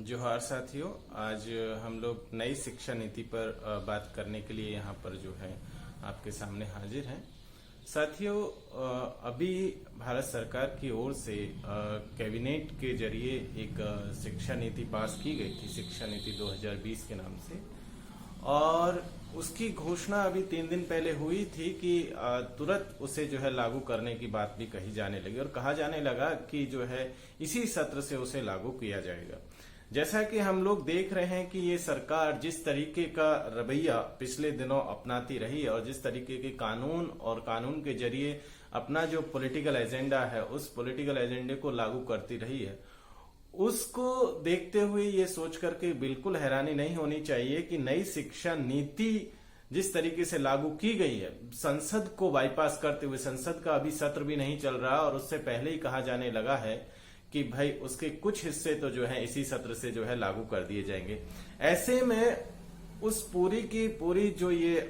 जोहार साथियों। आज हम लोग नई शिक्षा नीति पर बात करने के लिए यहाँ पर जो है आपके सामने हाजिर हैं। साथियों, अभी भारत सरकार की ओर से कैबिनेट के जरिए एक शिक्षा नीति पास की गई थी, शिक्षा नीति 2020 के नाम से, और उसकी घोषणा अभी 3 दिन पहले हुई थी कि तुरंत उसे जो है लागू करने की बात भी कही जाने लगी और कहा जाने लगा कि जो है इसी सत्र से उसे लागू किया जाएगा। जैसा कि हम लोग देख रहे हैं कि ये सरकार जिस तरीके का रवैया पिछले दिनों अपनाती रही है और जिस तरीके के कानून और कानून के जरिए अपना जो पॉलिटिकल एजेंडा है उस पॉलिटिकल एजेंडे को लागू करती रही है, उसको देखते हुए ये सोच करके बिल्कुल हैरानी नहीं होनी चाहिए कि नई शिक्षा नीति जिस तरीके से लागू की गई है, संसद को बाईपास करते हुए, संसद का अभी सत्र भी नहीं चल रहा और उससे पहले ही कहा जाने लगा है कि भाई उसके कुछ हिस्से तो जो है इसी सत्र से जो है लागू कर दिए जाएंगे। ऐसे में उस पूरी की पूरी जो ये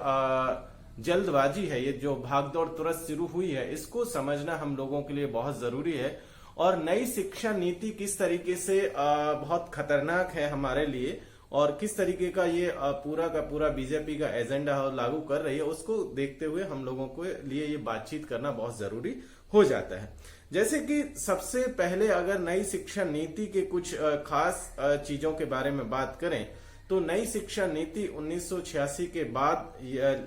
जल्दबाजी है, ये जो भागदौड़ तुरंत शुरू हुई है, इसको समझना हम लोगों के लिए बहुत जरूरी है। और नई शिक्षा नीति किस तरीके से बहुत खतरनाक है हमारे लिए और किस तरीके का ये पूरा का पूरा बीजेपी का एजेंडा लागू कर रही है, उसको देखते हुए हम लोगों के लिए ये बातचीत करना बहुत जरूरी हो जाता है। जैसे कि सबसे पहले अगर नई शिक्षा नीति के कुछ खास चीजों के बारे में बात करें तो नई शिक्षा नीति 1986 के बाद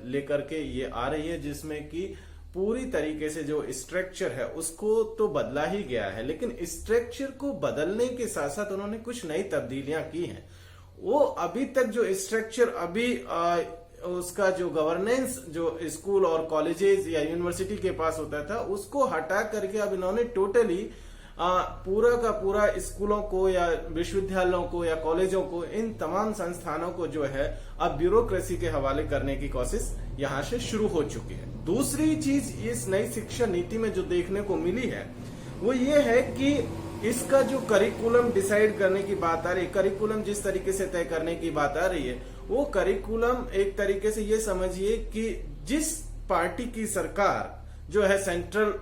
लेकर के ये आ रही है, जिसमें कि पूरी तरीके से जो स्ट्रक्चर है उसको तो बदला ही गया है, लेकिन स्ट्रक्चर को बदलने के साथ साथ उन्होंने कुछ नई तब्दीलियां की हैं। वो अभी तक जो स्ट्रक्चर अभी उसका जो गवर्नेंस जो स्कूल और कॉलेजेस या यूनिवर्सिटी के पास होता था उसको हटा करके अब इन्होंने टोटली पूरा का पूरा स्कूलों को या विश्वविद्यालयों को या कॉलेजों को, इन तमाम संस्थानों को जो है अब ब्यूरोक्रेसी के हवाले करने की कोशिश यहां से शुरू हो चुकी है। दूसरी चीज इस नई शिक्षा नीति में जो देखने को मिली है वो ये है कि इसका जो करिकुलम डिसाइड करने की बात आ रही है, करिकुलम जिस तरीके से तय करने की बात आ रही है, वो करिकुलम एक तरीके से ये समझिए कि जिस पार्टी की सरकार जो है सेंट्रल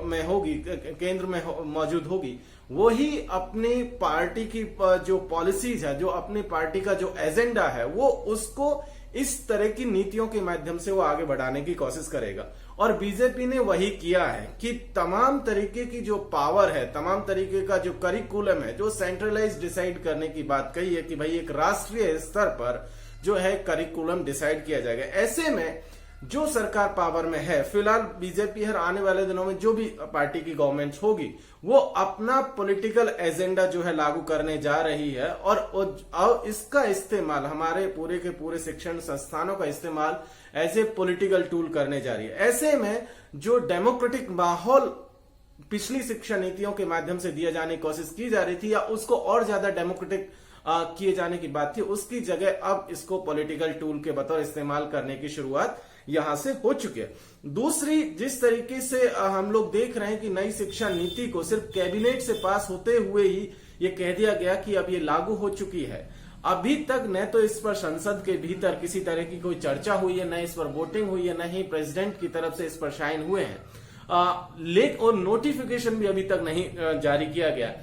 में होगी, केंद्र में मौजूद होगी, वही अपनी पार्टी की जो पॉलिसीज है, जो अपनी पार्टी का जो एजेंडा है, वो उसको इस तरह की नीतियों के माध्यम से वो आगे बढ़ाने की कोशिश करेगा। और बीजेपी ने वही किया है कि तमाम तरीके की जो पावर है, तमाम तरीके का जो करिकुलम है, जो सेंट्रलाइज डिसाइड करने की बात कही है कि भाई एक राष्ट्रीय स्तर पर जो है करिकुलम डिसाइड किया जाएगा। ऐसे में जो सरकार पावर में है, फिलहाल बीजेपी हर आने वाले दिनों में जो भी पार्टी की गवर्नमेंट होगी वो अपना पॉलिटिकल एजेंडा जो है लागू करने जा रही है और इसका इस्तेमाल, हमारे पूरे के पूरे शिक्षण संस्थानों का इस्तेमाल एज ए पॉलिटिकल टूल करने जा रही है। ऐसे में जो डेमोक्रेटिक माहौल पिछली शिक्षा नीतियों के माध्यम से दिया जाने की कोशिश की जा रही थी या उसको और ज्यादा डेमोक्रेटिक किए जाने की बात थी, उसकी जगह अब इसको पॉलिटिकल टूल के बतौर इस्तेमाल करने की शुरुआत यहां से हो चुकी है। दूसरी, जिस तरीके से हम लोग देख रहे हैं कि नई शिक्षा नीति को सिर्फ कैबिनेट से पास होते हुए ही ये कह दिया गया कि अब ये लागू हो चुकी है, अभी तक न तो इस पर संसद के भीतर किसी तरह की कोई चर्चा हुई है, न इस पर वोटिंग हुई है, न ही प्रेसिडेंट की तरफ से इस पर साइन हुए हैं, और नोटिफिकेशन भी अभी तक नहीं जारी किया गया।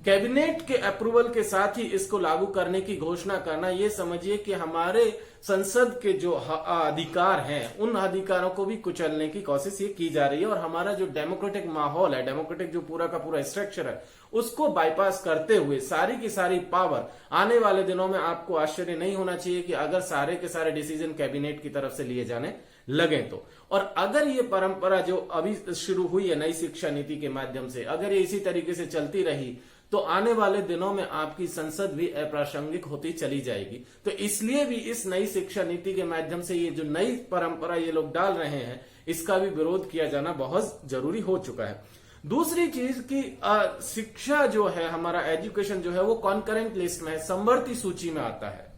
कैबिनेट के अप्रूवल के साथ ही इसको लागू करने की घोषणा करना, ये समझिए कि हमारे संसद के जो अधिकार हैं उन अधिकारों को भी कुचलने की कोशिश ये की जा रही है और हमारा जो डेमोक्रेटिक माहौल है, डेमोक्रेटिक जो पूरा का पूरा स्ट्रक्चर है, उसको बाईपास करते हुए सारी की सारी पावर आने वाले दिनों में आपको आश्चर्य नहीं होना चाहिए कि अगर सारे के सारे डिसीजन कैबिनेट की तरफ से लिए जाने लगे तो। और अगर ये परंपरा जो अभी शुरू हुई है नई शिक्षा नीति के माध्यम से, अगर ये इसी तरीके से चलती रही तो आने वाले दिनों में आपकी संसद भी अप्रासंगिक होती चली जाएगी। तो इसलिए भी इस नई शिक्षा नीति के माध्यम से ये जो नई परंपरा ये लोग डाल रहे हैं, इसका भी विरोध किया जाना बहुत जरूरी हो चुका है। दूसरी चीज कि शिक्षा जो है, हमारा एजुकेशन जो है वो कॉन्करेंट लिस्ट में है, समवर्ती सूची में आता है,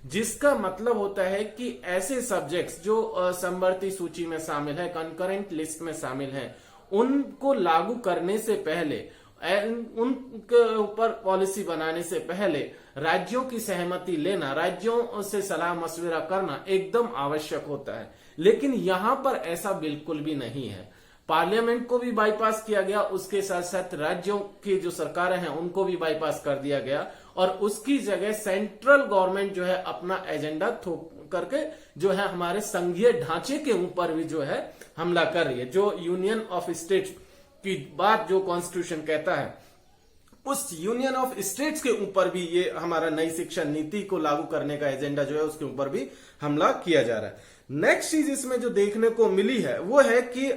जिसका मतलब होता है कि ऐसे सब्जेक्ट्स जो समवर्ती सूची में शामिल है, कंकरेंट लिस्ट में शामिल है, उनको लागू करने से पहले, उनके ऊपर पॉलिसी बनाने से पहले राज्यों की सहमति लेना, राज्यों से सलाह मशविरा करना एकदम आवश्यक होता है। लेकिन यहां पर ऐसा बिल्कुल भी नहीं है। पार्लियामेंट को भी बाईपास किया गया, उसके साथ साथ राज्यों की जो सरकारें हैं उनको भी बाईपास कर दिया गया और उसकी जगह सेंट्रल गवर्नमेंट जो है अपना एजेंडा थोप करके जो है हमारे संघीय ढांचे के ऊपर भी जो है हमला कर रही है। जो यूनियन ऑफ स्टेट्स की बात जो कॉन्स्टिट्यूशन कहता है, उस यूनियन ऑफ स्टेट्स के ऊपर भी ये हमारा नई शिक्षा नीति को लागू करने का एजेंडा जो है उसके ऊपर भी हमला किया जा रहा है। नेक्स्ट चीज इसमें जो देखने को मिली है वो है कि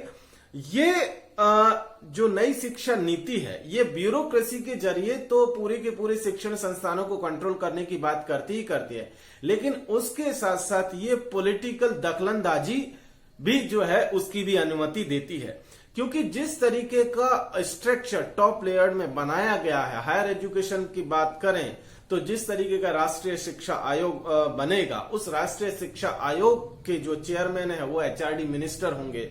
ये जो नई शिक्षा नीति है ये ब्यूरोक्रेसी के जरिए तो पूरे के पूरे शिक्षण संस्थानों को कंट्रोल करने की बात करती ही करती है, लेकिन उसके साथ साथ ये पॉलिटिकल दखलंदाजी भी जो है उसकी भी अनुमति देती है। क्योंकि जिस तरीके का स्ट्रक्चर टॉप लेयर में बनाया गया है, हायर एजुकेशन की बात करें तो जिस तरीके का राष्ट्रीय शिक्षा आयोग बनेगा, उस राष्ट्रीय शिक्षा आयोग के जो चेयरमैन है वो एचआरडी मिनिस्टर होंगे।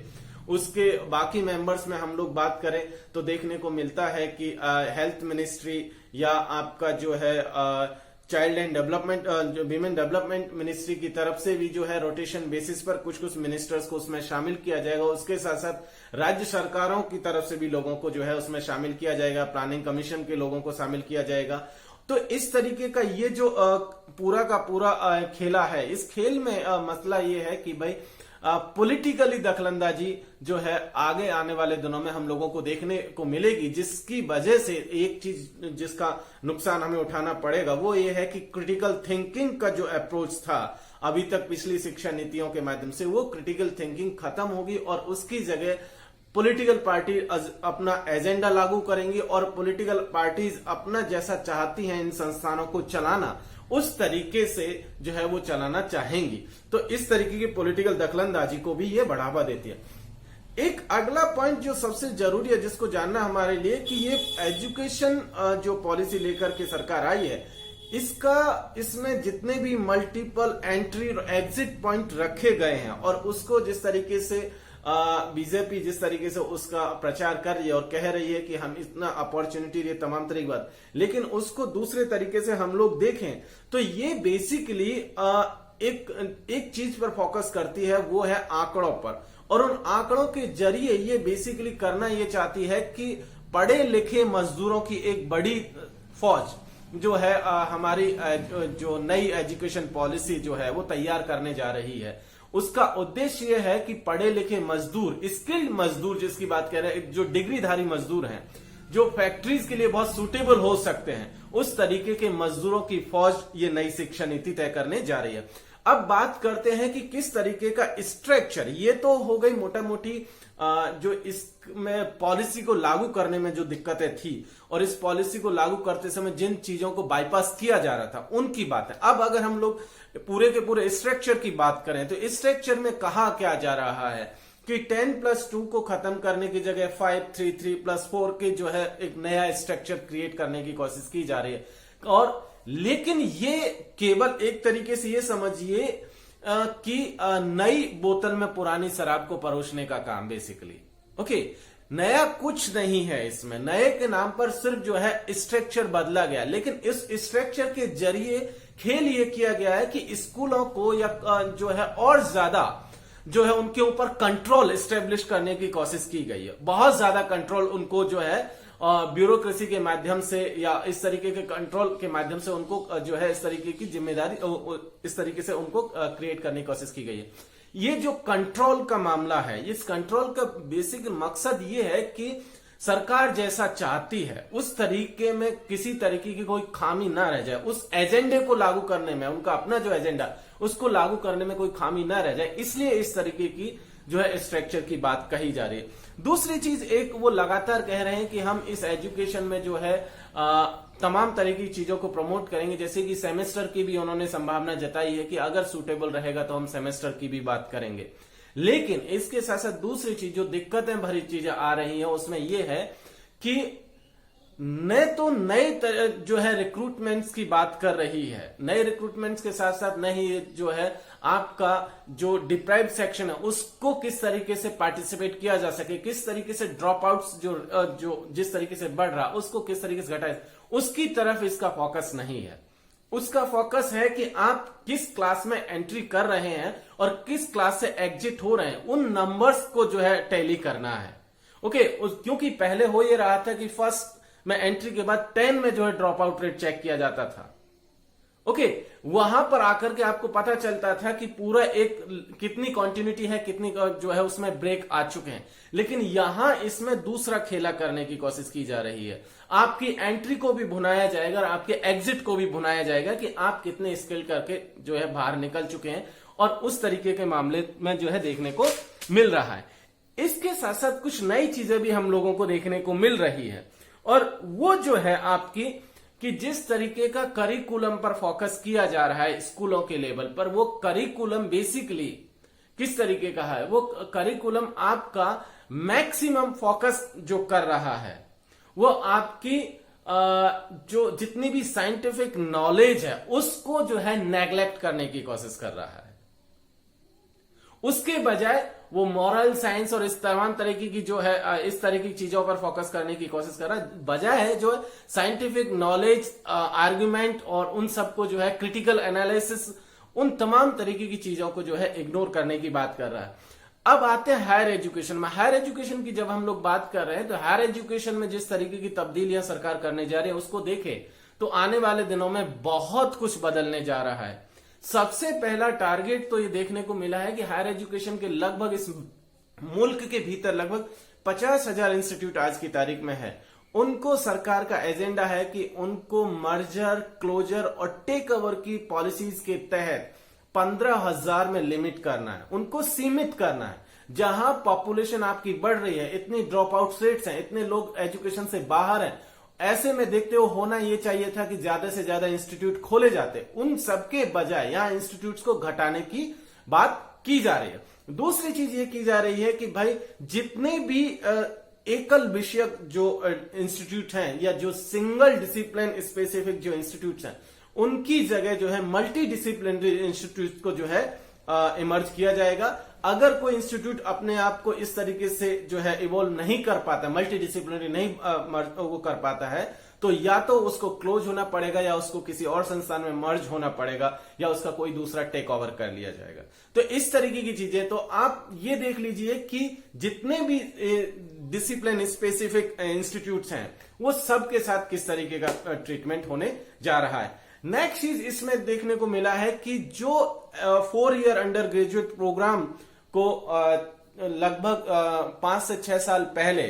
उसके बाकी मेंबर्स में हम लोग बात करें तो देखने को मिलता है कि हेल्थ मिनिस्ट्री या आपका जो है child and development women development ministry की तरफ से भी जो है रोटेशन बेसिस पर कुछ कुछ मिनिस्टर्स को उसमें शामिल किया जाएगा। उसके साथ साथ राज्य सरकारों की तरफ से भी लोगों को जो है उसमें शामिल किया जाएगा, प्लानिंग कमीशन के लोगों को शामिल किया जाएगा। तो इस तरीके का ये जो पूरा का पूरा खेला है, इस खेल में मसला ये है कि भाई पॉलिटिकली दखलंदाजी जो है आगे आने वाले दिनों में हम लोगों को देखने को मिलेगी, जिसकी वजह से एक चीज जिसका नुकसान हमें उठाना पड़ेगा वो ये है कि क्रिटिकल थिंकिंग का जो अप्रोच था अभी तक पिछली शिक्षा नीतियों के माध्यम से, वो क्रिटिकल थिंकिंग खत्म होगी और उसकी जगह पॉलिटिकल पार्टी अपना एजेंडा लागू करेंगी और पॉलिटिकल पार्टीज अपना जैसा चाहती हैं इन संस्थानों को चलाना, उस तरीके से जो है वो चलाना चाहेंगी। तो इस तरीके की पॉलिटिकल दखलंदाजी को भी ये बढ़ावा देती है। एक अगला पॉइंट जो सबसे जरूरी है जिसको जानना हमारे लिए कि ये एजुकेशन जो पॉलिसी लेकर के सरकार आई है, इसमें जितने भी मल्टीपल एंट्री और एग्जिट पॉइंट रखे गए हैं और उसको जिस तरीके से बीजेपी जिस तरीके से उसका प्रचार कर रही है और कह रही है कि हम इतना अपॉर्चुनिटी दे तमाम तरह की बात, लेकिन उसको दूसरे तरीके से हम लोग देखें तो ये बेसिकली एक चीज पर फोकस करती है, वो है आंकड़ों पर। और उन आंकड़ों के जरिए ये बेसिकली करना ये चाहती है कि पढ़े लिखे मजदूरों की एक बड़ी फौज जो है हमारी जो नई एजुकेशन पॉलिसी जो है वो तैयार करने जा रही है। उसका उद्देश्य यह है कि पढ़े लिखे मजदूर, स्किल्ड मजदूर जिसकी बात कर रहे हैं, जो डिग्रीधारी मजदूर हैं, जो फैक्ट्रीज के लिए बहुत सूटेबल हो सकते हैं, उस तरीके के मजदूरों की फौज ये नई शिक्षा नीति तय करने जा रही है। अब बात करते हैं कि किस तरीके का स्ट्रक्चर, ये तो हो गई मोटा मोटी जो इसमें पॉलिसी को लागू करने में जो दिक्कतें थी और इस पॉलिसी को लागू करते समय जिन चीजों को बाईपास किया जा रहा था उनकी बात है। अब अगर हम लोग पूरे के पूरे स्ट्रक्चर की बात करें तो स्ट्रक्चर में कहा क्या जा रहा है कि 10+2 को खत्म करने की जगह 5+3+4 के जो है एक नया स्ट्रक्चर क्रिएट करने की कोशिश की जा रही है। और लेकिन ये केवल एक तरीके से ये समझिए कि नई बोतल में पुरानी शराब को परोसने का काम बेसिकली। ओके, नया कुछ नहीं है इसमें, नए के नाम पर सिर्फ जो है स्ट्रक्चर बदला गया, लेकिन इस स्ट्रक्चर के जरिए खेल ये किया गया है कि स्कूलों को या जो है और ज्यादा जो है उनके ऊपर कंट्रोल एस्टेब्लिश करने की कोशिश की गई है। बहुत ज्यादा कंट्रोल उनको जो है ब्यूरोक्रेसी के माध्यम से या इस तरीके के कंट्रोल के माध्यम से उनको जो है इस तरीके की जिम्मेदारी इस तरीके से उनको क्रिएट करने की कोशिश की गई है। ये जो कंट्रोल का मामला है, इस कंट्रोल का बेसिक मकसद ये है कि सरकार जैसा चाहती है उस तरीके में किसी तरीके की कोई खामी ना रह जाए, उस एजेंडे को लागू करने में, उनका अपना जो एजेंडा उसको लागू करने में कोई खामी ना रह जाए, इसलिए इस तरीके की जो है स्ट्रक्चर की बात कही जा रही है। दूसरी चीज, एक वो लगातार कह रहे हैं कि हम इस एजुकेशन में जो है तमाम तरह की चीजों को प्रमोट करेंगे, जैसे कि सेमेस्टर की भी उन्होंने संभावना जताई है कि अगर सूटेबल रहेगा तो हम सेमेस्टर की भी बात करेंगे। लेकिन इसके साथ साथ दूसरी चीज जो दिक्कतें भरी चीजें आ रही है उसमें यह है कि न तो नए जो है रिक्रूटमेंट्स की बात कर रही है, नए रिक्रूटमेंट्स के साथ साथ नहीं जो है आपका जो डिप्राइव्ड सेक्शन है उसको किस तरीके से पार्टिसिपेट किया जा सके, किस तरीके से ड्रॉप आउट्स जो जिस तरीके से बढ़ रहा उसको किस तरीके से घटाए, उसकी तरफ इसका फोकस नहीं है। उसका फोकस है कि आप किस क्लास में एंट्री कर रहे हैं और किस क्लास से एग्जिट हो रहे हैं, उन नंबर्स को जो है टैली करना है। ओके, क्योंकि पहले हो ये रहा था कि फर्स्ट में एंट्री के बाद 10 में जो है ड्रॉप आउट रेट चेक किया जाता था। ओके, वहां पर आकर के आपको पता चलता था कि पूरा एक कितनी कंटिन्यूटी है, कितनी जो है उसमें ब्रेक आ चुके हैं। लेकिन यहां इसमें दूसरा खेला करने की कोशिश की जा रही है। आपकी एंट्री को भी भुनाया जाएगा और आपके एग्जिट को भी भुनाया जाएगा कि आप कितने स्किल करके जो है बाहर निकल चुके हैं, और उस तरीके के मामले में जो है देखने को मिल रहा है। इसके साथ साथ कुछ नई चीजें भी हम लोगों को देखने को मिल रही है, और वो जो है आपकी कि जिस तरीके का करिकुलम पर फोकस किया जा रहा है स्कूलों के लेवल पर, वो करिकुलम बेसिकली किस तरीके का है, वो करिकुलम आपका मैक्सिमम फोकस जो कर रहा है वो आपकी जो जितनी भी साइंटिफिक नॉलेज है उसको जो है नेग्लेक्ट करने की कोशिश कर रहा है। उसके बजाय वो मॉरल साइंस और इस तमाम तरीके की जो है इस तरह की चीजों पर फोकस करने की कोशिश कर रहा है, बजाय है जो साइंटिफिक नॉलेज, आर्ग्यूमेंट और उन सबको जो है क्रिटिकल एनालिसिस, उन तमाम तरीके की चीजों को जो है इग्नोर करने की बात कर रहा है। अब आते हैं हायर एजुकेशन में। हायर एजुकेशन की जब हम लोग बात कर रहे हैं तो हायर एजुकेशन में जिस तरीके की तब्दीलियां सरकार करने जा रही है उसको देखें तो आने वाले दिनों में बहुत कुछ बदलने जा रहा है। सबसे पहला टारगेट तो ये देखने को मिला है कि हायर एजुकेशन के लगभग इस मुल्क के भीतर लगभग 50,000 इंस्टीट्यूट आज की तारीख में है। उनको सरकार का एजेंडा है कि उनको मर्जर, क्लोजर और टेक ओवर की पॉलिसीज के तहत 15,000 में लिमिट करना है, उनको सीमित करना है। जहां पॉपुलेशन आपकी बढ़ रही है, इतनी ड्रॉप आउट रेट्स हैं, इतने लोग एजुकेशन से बाहर हैं, ऐसे में देखते हो होना यह चाहिए था कि ज्यादा से ज्यादा इंस्टीट्यूट खोले जाते। उन सबके बजाय यहां इंस्टीट्यूट्स को घटाने की बात की जा रही है। दूसरी चीज ये की जा रही है कि भाई जितने भी एकल विषयक जो इंस्टीट्यूट हैं या जो सिंगल डिसिप्लिन स्पेसिफिक जो इंस्टीट्यूट्स हैं, उनकी जगह जो है मल्टी डिसिप्लिनरी इंस्टीट्यूट को जो है इमर्ज किया जाएगा। अगर कोई इंस्टीट्यूट अपने आप को इस तरीके से जो है इवॉल्व नहीं कर पाता, मल्टी डिसिप्लिनरी नहीं वो कर पाता है, तो या तो उसको क्लोज होना पड़ेगा या उसको किसी और संस्थान में मर्ज होना पड़ेगा या उसका कोई दूसरा टेक ओवर कर लिया जाएगा। तो इस तरीके की चीजें, तो आप ये देख लीजिए कि जितने भी डिसिप्लिन स्पेसिफिक इंस्टीट्यूट्स हैं वो सबके साथ किस तरीके का ट्रीटमेंट होने जा रहा है। नेक्स्ट चीज इसमें देखने को मिला है कि जो 4 ईयर अंडर ग्रेजुएट प्रोग्राम को लगभग 5 से 6 साल पहले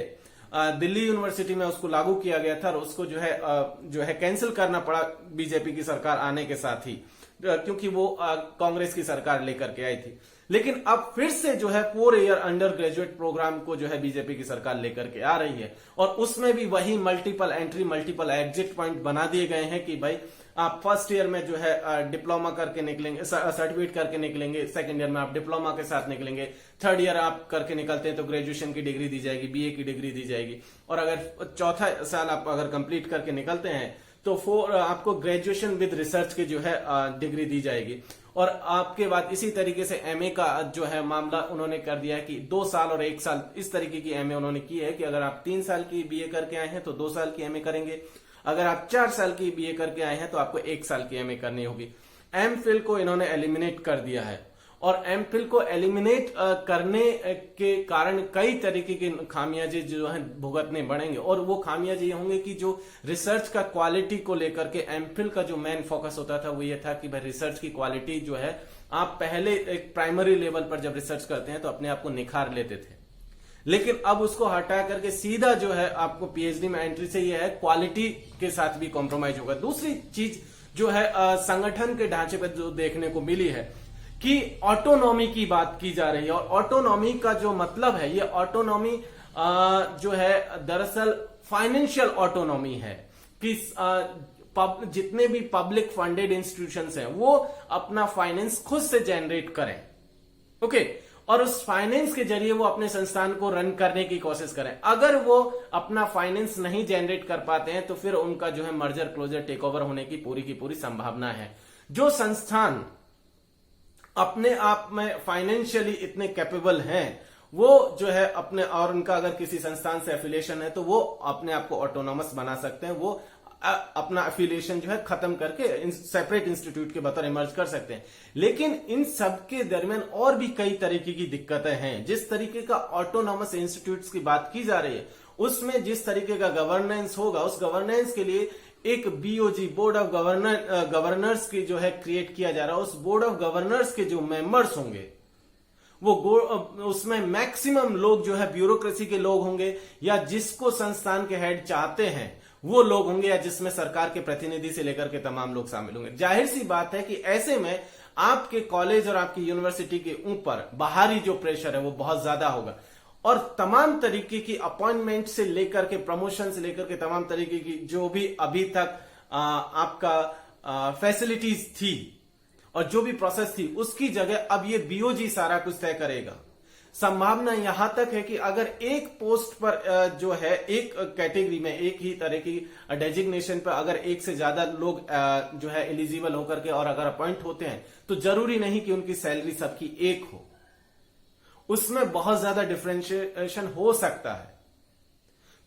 दिल्ली यूनिवर्सिटी में उसको लागू किया गया था और उसको जो है कैंसिल करना पड़ा बीजेपी की सरकार आने के साथ ही, क्योंकि वो कांग्रेस की सरकार लेकर के आई थी। लेकिन अब फिर से जो है 4 ईयर अंडर ग्रेजुएट प्रोग्राम को जो है बीजेपी की सरकार लेकर के आ रही है, और उसमें भी वही multiple entry multiple exit point बना दिए गए हैं कि भाई आप फर्स्ट ईयर में जो है डिप्लोमा करके निकलेंगे, सर्टिफिकेट करके निकलेंगे, सेकंड ईयर में आप डिप्लोमा के साथ निकलेंगे, थर्ड ईयर आप करके निकलते हैं तो ग्रेजुएशन की डिग्री दी जाएगी, बीए की डिग्री दी जाएगी, और अगर चौथा साल आप अगर कंप्लीट करके निकलते हैं तो आपको ग्रेजुएशन विद रिसर्च की जो है डिग्री दी जाएगी। और आपके बाद इसी तरीके से एमए का जो है मामला उन्होंने कर दिया है कि 2 साल और 1 साल इस तरीके की एमए उन्होंने की है कि अगर आप 3 साल की बीए करके आए हैं तो 2 साल की एमए करेंगे, अगर आप 4 साल की बीए करके आए हैं तो आपको 1 साल की एमए करनी होगी। एमफिल को इन्होंने एलिमिनेट कर दिया है, और एमफिल को एलिमिनेट करने के कारण कई तरीके की खामियाजे जो है भुगतने पड़ेंगे, और वो खामियाजे ये होंगे कि जो रिसर्च का क्वालिटी को लेकर के एमफिल का जो मेन फोकस होता था वो ये था कि भाई रिसर्च की क्वालिटी जो है, आप पहले एक प्राइमरी लेवल पर जब रिसर्च करते हैं तो अपने आप को निखार लेते थे, लेकिन अब उसको हटा करके सीधा जो है आपको पीएचडी में एंट्री से ये है क्वालिटी के साथ भी कॉम्प्रोमाइज होगा। दूसरी चीज जो है संगठन के ढांचे पर जो देखने को मिली है कि ऑटोनॉमी की बात की जा रही है, और ऑटोनॉमी का जो मतलब है, ये ऑटोनॉमी जो है दरअसल फाइनेंशियल ऑटोनॉमी है कि जितने भी पब्लिक फंडेड इंस्टीट्यूशंस हैं वो अपना फाइनेंस खुद से जनरेट करें, ओके, और उस फाइनेंस के जरिए वो अपने संस्थान को रन करने की कोशिश करें। अगर वो अपना फाइनेंस नहीं जनरेट कर पाते हैं तो फिर उनका जो है मर्जर, क्लोजर, टेक ओवर होने की पूरी संभावना है। जो संस्थान अपने आप में फाइनेंशियली इतने कैपेबल हैं वो जो है अपने, और उनका अगर किसी संस्थान से एफिलिएशन है तो वो अपने आप को ऑटोनॉमस बना सकते हैं, वो अपना एफिलिएशन जो है खत्म करके सेपरेट इंस्टीट्यूट के बतौर इमर्ज कर सकते हैं। लेकिन इन सब के दरमियान और भी कई तरीके की दिक्कतें हैं। जिस तरीके का ऑटोनॉमस इंस्टीट्यूट्स की बात की जा रही है, उसमें जिस तरीके का गवर्नेंस होगा, उस गवर्नेंस के लिए एक बीओजी, बोर्ड ऑफ गवर्नर्स की जो है क्रिएट किया जा रहा है। उस बोर्ड ऑफ गवर्नर्स के जो मेंबर्स होंगे वो उसमें मैक्सिमम लोग जो है ब्यूरोक्रेसी के लोग होंगे, या जिसको संस्थान के हेड चाहते हैं वो लोग होंगे, या जिसमें सरकार के प्रतिनिधि से लेकर के तमाम लोग शामिल होंगे। जाहिर सी बात है कि ऐसे में आपके कॉलेज और आपकी यूनिवर्सिटी के ऊपर बाहरी जो प्रेशर है वो बहुत ज्यादा होगा, और तमाम तरीके की अपॉइंटमेंट से लेकर के प्रमोशन से लेकर के तमाम तरीके की जो भी अभी तक आपका फैसिलिटीज थी और जो भी प्रोसेस थी, उसकी जगह अब ये बीओजी सारा कुछ तय करेगा। संभावना यहां तक है कि अगर एक पोस्ट पर जो है, एक कैटेगरी में, एक ही तरह की डेजिग्नेशन पर अगर एक से ज्यादा लोग जो है एलिजिबल होकर के और अगर अपॉइंट होते हैं, तो जरूरी नहीं कि उनकी सैलरी सबकी एक हो, उसमें बहुत ज्यादा डिफरेंशिएशन हो सकता है।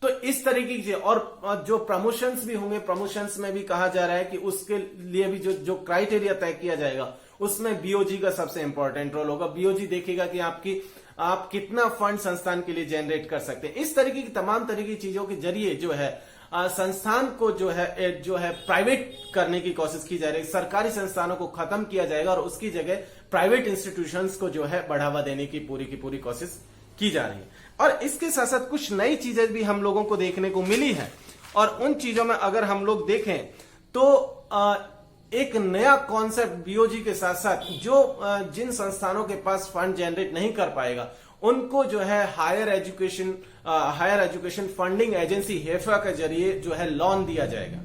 तो इस तरीके की, और जो प्रमोशंस भी होंगे, प्रमोशंस में भी कहा जा रहा है कि उसके लिए भी जो क्राइटेरिया तय किया जाएगा, उसमें बीओजी का सबसे इंपॉर्टेंट रोल होगा। बीओजी देखेगा कि आप कितना फंड संस्थान के लिए जनरेट कर सकते हैं। इस तरीके की तमाम तरीके की चीजों के जरिए जो है संस्थान को जो है प्राइवेट करने की कोशिश की जा रही है। सरकारी संस्थानों को खत्म किया जाएगा और उसकी जगह प्राइवेट इंस्टीट्यूशंस को जो है बढ़ावा देने की पूरी कोशिश की जा रही है। और इसके साथ साथ कुछ नई चीजें भी हम लोगों को देखने को मिली है, और उन चीजों में अगर हम लोग देखें तो एक नया कॉन्सेप्ट बीओजी के साथ साथ जिन संस्थानों के पास फंड जनरेट नहीं कर पाएगा, उनको जो है हायर एजुकेशन फंडिंग एजेंसी हेफा के जरिए जो है लोन दिया जाएगा।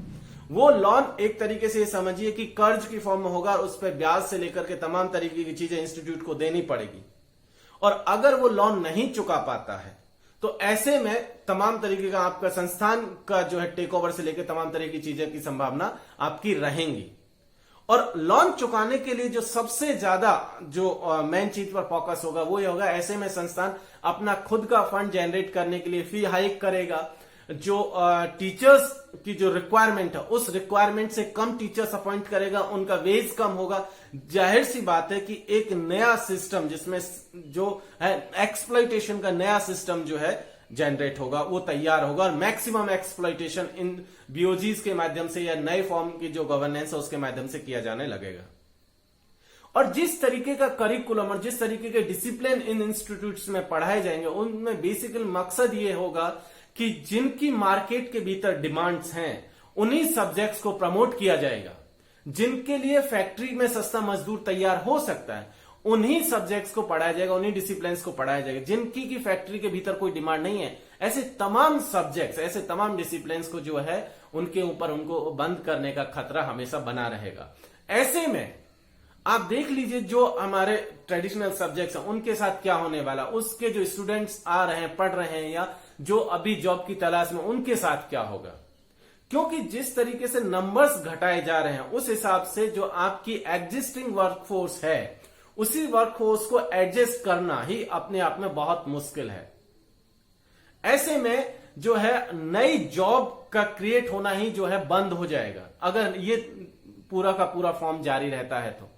वो लोन एक तरीके से ये समझिए कि कर्ज की फॉर्म में होगा, उस पर ब्याज से लेकर के तमाम तरीके की चीजें इंस्टीट्यूट को देनी पड़ेगी। और अगर वो लोन नहीं चुका पाता है तो ऐसे में तमाम तरीके का आपका संस्थान का जो है टेक ओवर से लेकर तमाम तरह की चीजें की संभावना आपकी रहेंगी। और लोन चुकाने के लिए जो सबसे ज्यादा जो मेन चीज पर फोकस होगा वो ये होगा, ऐसे में संस्थान अपना खुद का फंड जनरेट करने के लिए फी हाइक करेगा। जो टीचर्स की जो रिक्वायरमेंट है, उस रिक्वायरमेंट से कम टीचर्स अपॉइंट करेगा, उनका वेज कम होगा। जाहिर सी बात है कि एक नया सिस्टम जिसमें जो है एक्सप्लॉइटेशन का नया सिस्टम जो है जनरेट होगा, वो तैयार होगा, और मैक्सिमम एक्सप्लॉइटेशन इन बीओजीज के माध्यम से या नए फॉर्म की जो गवर्नेंस है उसके माध्यम से किया जाने लगेगा। और जिस तरीके का करिकुलम और जिस तरीके के डिसिप्लिन इन इंस्टीट्यूट्स में पढ़ाए जाएंगे, उनमें बेसिकली मकसद ये होगा कि जिनकी मार्केट के भीतर डिमांड्स हैं, उन्हीं सब्जेक्ट्स को प्रमोट किया जाएगा। जिनके लिए फैक्ट्री में सस्ता मजदूर तैयार हो सकता है, उन्हीं सब्जेक्ट्स को पढ़ाया जाएगा, उन्हीं डिसिप्लिन्स को पढ़ाया जाएगा। जिनकी की फैक्ट्री के भीतर कोई डिमांड नहीं है, ऐसे तमाम सब्जेक्ट्स, ऐसे तमाम डिसिप्लिन्स को जो है उनके ऊपर उनको बंद करने का खतरा हमेशा बना रहेगा। ऐसे में आप देख लीजिए जो हमारे ट्रेडिशनल सब्जेक्ट्स हैं उनके साथ क्या होने वाला, उसके जो स्टूडेंट्स आ रहे हैं, पढ़ रहे हैं, या जो अभी जॉब की तलाश में, उनके साथ क्या होगा। क्योंकि जिस तरीके से नंबर्स घटाए जा रहे हैं, उस हिसाब से जो आपकी एग्जिस्टिंग वर्कफोर्स है, उसी वर्कफोर्स को एडजस्ट करना ही अपने आप में बहुत मुश्किल है। ऐसे में जो है नई जॉब का क्रिएट होना ही जो है बंद हो जाएगा, अगर ये पूरा का पूरा फॉर्म जारी रहता है तो।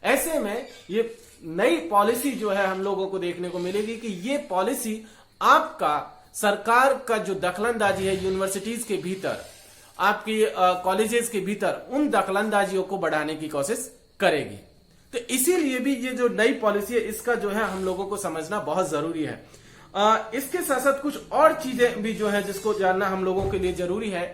ऐसे में ये नई पॉलिसी जो है हम लोगों को देखने को मिलेगी कि ये पॉलिसी आपका सरकार का जो दखलंदाजी है यूनिवर्सिटीज के भीतर, आपकी कॉलेजेस के भीतर, उन दखलंदाजियों को बढ़ाने की कोशिश करेगी। तो इसीलिए भी ये जो नई पॉलिसी है, इसका जो है हम लोगों को समझना बहुत जरूरी है। इसके साथ साथ कुछ और चीजें भी जो है जिसको जानना हम लोगों के लिए जरूरी है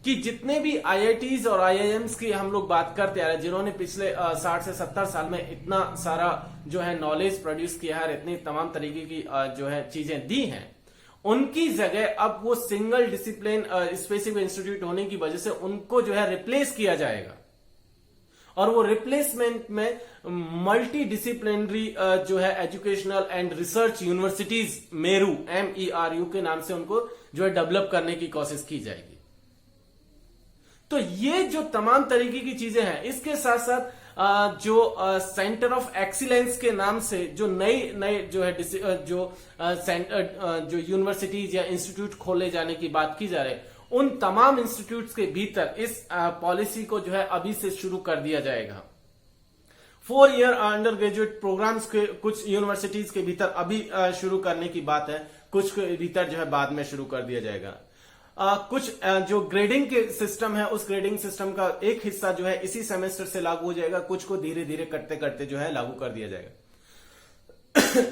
कि जितने भी आईआईटीज और आईआईएम्स की हम लोग बात करते आ रहे हैं, जिन्होंने पिछले 60 से 70 साल में इतना सारा जो है नॉलेज प्रोड्यूस किया है, इतनी तमाम तरीके की जो है चीजें दी हैं, उनकी जगह अब वो सिंगल डिसिप्लिन स्पेसिफिक इंस्टीट्यूट होने की वजह से उनको जो है रिप्लेस किया जाएगा। और वो रिप्लेसमेंट में मल्टी डिसिप्लिनरी जो है educational and research universities, Meru, MERU के नाम से उनको जो है डेवलप करने की कोशिश की जाएगी। तो ये जो तमाम तरीके की चीजें हैं, इसके साथ साथ जो सेंटर ऑफ एक्सीलेंस के नाम से जो नए जो है जो यूनिवर्सिटीज या इंस्टीट्यूट खोले जाने की बात की जा रही है, उन तमाम इंस्टीट्यूट्स के भीतर इस पॉलिसी को जो है अभी से शुरू कर दिया जाएगा। 4 ईयर अंडर ग्रेजुएट प्रोग्राम्स के कुछ यूनिवर्सिटीज के भीतर अभी शुरू करने की बात है, कुछ के भीतर जो है बाद में शुरू कर दिया जाएगा। कुछ जो ग्रेडिंग के सिस्टम है, उस ग्रेडिंग सिस्टम का एक हिस्सा जो है इसी सेमेस्टर से लागू हो जाएगा, कुछ को धीरे धीरे करते करते जो है लागू कर दिया जाएगा।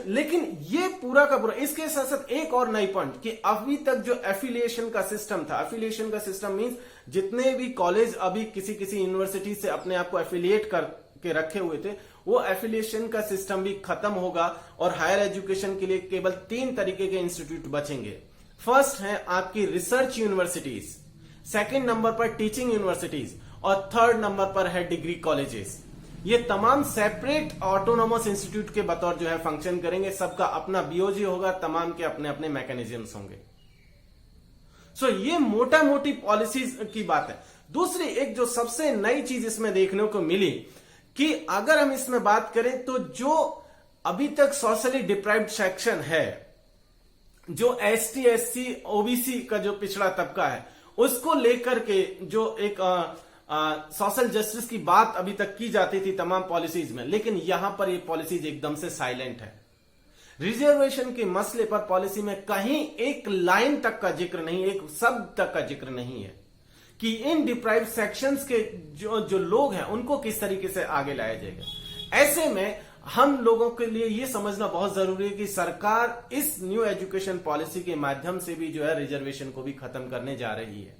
लेकिन ये पूरा का पूरा, इसके साथ साथ एक और नई पॉइंट कि अभी तक जो एफिलिएशन का सिस्टम था, एफिलिएशन का सिस्टम मींस जितने भी कॉलेज अभी किसी किसी यूनिवर्सिटी से अपने आप को एफिलिएट करके रखे हुए थे, वो एफिलिएशन का सिस्टम भी खत्म होगा और हायर एजुकेशन के लिए केवल 3 तरीके के इंस्टीट्यूट बचेंगे। फर्स्ट है आपकी रिसर्च यूनिवर्सिटीज, सेकंड नंबर पर टीचिंग यूनिवर्सिटीज और थर्ड नंबर पर है डिग्री कॉलेजेस। ये तमाम सेपरेट ऑटोनोमस इंस्टीट्यूट के बतौर जो है फंक्शन करेंगे, सबका अपना बीओजी होगा, तमाम के अपने अपने मैकेनिज्म्स होंगे। सो ये मोटा मोटी पॉलिसीज की बात है। दूसरी एक जो सबसे नई चीज इसमें देखने को मिली कि अगर हम इसमें बात करें तो जो अभी तक सोशली डिप्राइव्ड सेक्शन है, जो एसटी एससी ओबीसी का जो पिछड़ा तबका है, उसको लेकर के जो एक सोशल जस्टिस की बात अभी तक की जाती थी तमाम पॉलिसीज में, लेकिन यहां पर ये पॉलिसीज एकदम से साइलेंट है। रिजर्वेशन के मसले पर पॉलिसी में कहीं एक लाइन तक का जिक्र नहीं, एक शब्द तक का जिक्र नहीं है कि इन डिप्राइव्ड सेक्शंस के जो लोग हैं उनको किस तरीके से आगे लाया जाएगा। ऐसे में हम लोगों के लिए यह समझना बहुत जरूरी है कि सरकार इस न्यू एजुकेशन पॉलिसी के माध्यम से भी जो है रिजर्वेशन को भी खत्म करने जा रही है।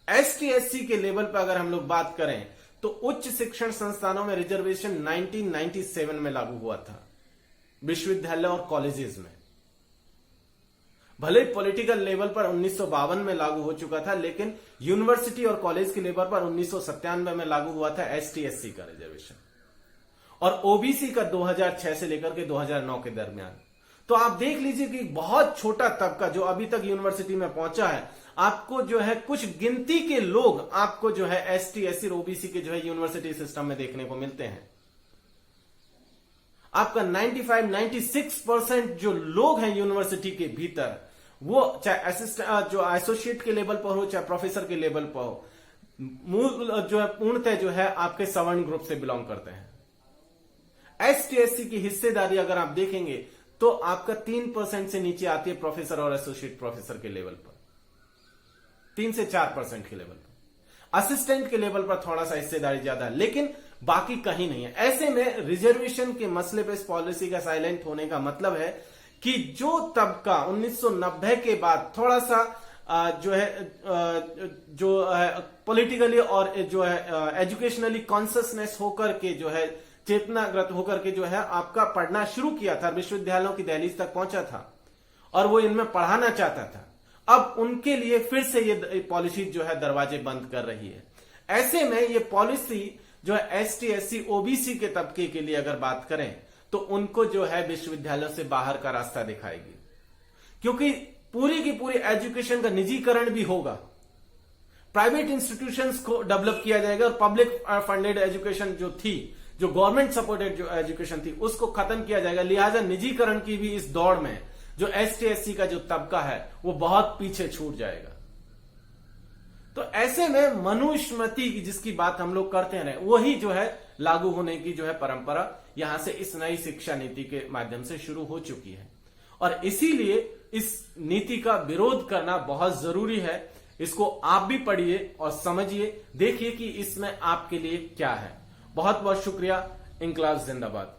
एसटी एससी के लेवल पर अगर हम लोग बात करें तो उच्च शिक्षण संस्थानों में रिजर्वेशन 1997 में लागू हुआ था, विश्वविद्यालय और कॉलेजेस में। भले पॉलिटिकल लेवल पर 1952 में लागू हो चुका था, लेकिन यूनिवर्सिटी और कॉलेज के लेवल पर 1997 में लागू हुआ था एसटी एससी का रिजर्वेशन, और ओबीसी का 2006 से लेकर के 2009 के दरमियान। तो आप देख लीजिए कि बहुत छोटा तबका जो अभी तक यूनिवर्सिटी में पहुंचा है, आपको जो है कुछ गिनती के लोग आपको जो है एसटी एससी और ओबीसी के जो है यूनिवर्सिटी सिस्टम में देखने को मिलते हैं। आपका 95-96% जो लोग हैं यूनिवर्सिटी के भीतर, वो चाहे असिस्टेंट जो एसोसिएट के लेवल पर हो, चाहे प्रोफेसर के लेवल पर हो, मूल जो है पूर्णतः जो है आपके सवर्ण ग्रुप से बिलोंग करते हैं। एसटी एससी की हिस्सेदारी अगर आप देखेंगे तो आपका 3% से नीचे आती है प्रोफेसर और एसोसिएट प्रोफेसर के लेवल पर, 3 से 4% के लेवल पर। असिस्टेंट के लेवल पर थोड़ा सा हिस्सेदारी ज्यादा है, लेकिन बाकी कहीं नहीं है। ऐसे में रिजर्वेशन के मसले पर इस पॉलिसी का साइलेंट होने का मतलब है कि जो तबका 1990 के बाद थोड़ा सा जो है पॉलिटिकली और जो है एजुकेशनली कॉन्शियसनेस होकर के जो है चेतनाग्रत होकर के जो है आपका पढ़ना शुरू किया था, विश्वविद्यालयों की दहलीज तक पहुंचा था और वो इनमें पढ़ाना चाहता था, अब उनके लिए फिर से ये पॉलिसी जो है दरवाजे बंद कर रही है। ऐसे में ये पॉलिसी जो है एसटी एससी ओबीसी के तबके के लिए अगर बात करें तो उनको जो है विश्वविद्यालयों से बाहर का रास्ता दिखाएगी, क्योंकि पूरी की पूरी एजुकेशन का निजीकरण भी होगा, प्राइवेट इंस्टीट्यूशंस को डेवलप किया जाएगा और पब्लिक फंडेड एजुकेशन जो थी, जो गवर्नमेंट सपोर्टेड जो एजुकेशन थी, उसको खत्म किया जाएगा। लिहाजा निजीकरण की भी इस दौड़ में जो एसटी एससी का जो तबका है वो बहुत पीछे छूट जाएगा। तो ऐसे में मनुस्मृति की जिसकी बात हम लोग करते रहे, वही जो है लागू होने की जो है परंपरा यहां से इस नई शिक्षा नीति के माध्यम से शुरू हो चुकी है, और इसीलिए इस नीति का विरोध करना बहुत जरूरी है। इसको आप भी पढ़िए और समझिए, देखिए कि इसमें आपके लिए क्या है। बहुत बहुत शुक्रिया। इंकलाब जिंदाबाद।